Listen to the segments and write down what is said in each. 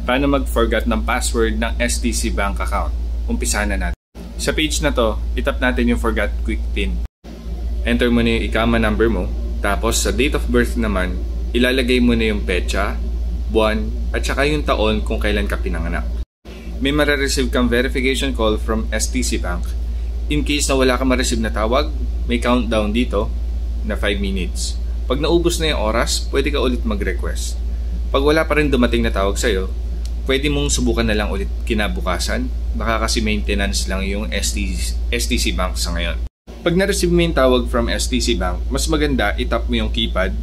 Paano mag-forgot ng password ng STC Bank account? Umpisahan na natin. Sa page na to, itap natin yung Forgot Quick PIN. Enter mo na yung ICAMA number mo. Tapos sa date of birth naman, ilalagay mo na yung petsa, buwan, at saka yung taon kung kailan ka pinanganak. May mare-receive kang verification call from STC Bank. In case na wala ka ma-receive na tawag, may countdown dito na 5 minutes. Pag naubos na yung oras, pwede ka ulit mag-request. Pag wala pa rin dumating na tawag sa'yo, pwede mong subukan na lang ulit kinabukasan. Baka kasi maintenance lang yung STC Bank sa ngayon. Pag na-receive mo yung tawag from STC Bank, mas maganda itap mo yung keypad,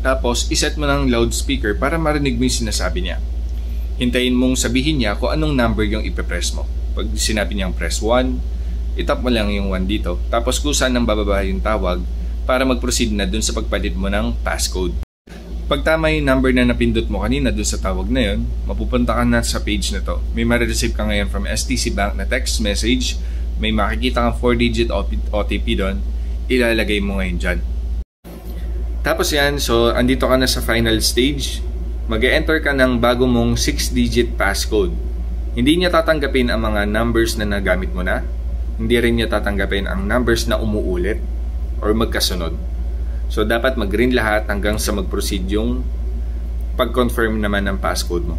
tapos iset mo ng loudspeaker para marinig mo yung sinasabi niya. Hintayin mong sabihin niya kung anong number yung ipipress mo. Pag sinabi niyang press 1, itap mo lang yung 1 dito, tapos kung saan nang bababa yung tawag para mag-proceed na dun sa pagpalit mo ng passcode. Pag tama yung number na napindot mo kanina dun sa tawag na yun, mapupunta ka na sa page na to. May ma-receive ka ngayon from STC Bank na text message, may makikita kang 4-digit OTP doon, ilalagay mo ngayon dyan. Tapos yan, so andito ka na sa final stage, mag-e-enter ka ng bago mong 6-digit passcode. Hindi niya tatanggapin ang mga numbers na nagamit mo na, hindi rin niya tatanggapin ang numbers na umuulit or magkasunod. So, dapat mag-green lahat hanggang sa mag-proceed yung pag-confirm naman ng passcode mo.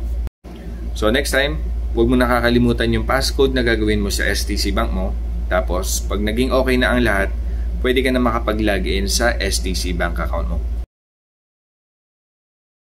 So, next time, huwag mo nakakalimutan yung passcode na gagawin mo sa STC Bank mo. Tapos, pag naging okay na ang lahat, pwede ka na makapag-login sa STC Bank account mo.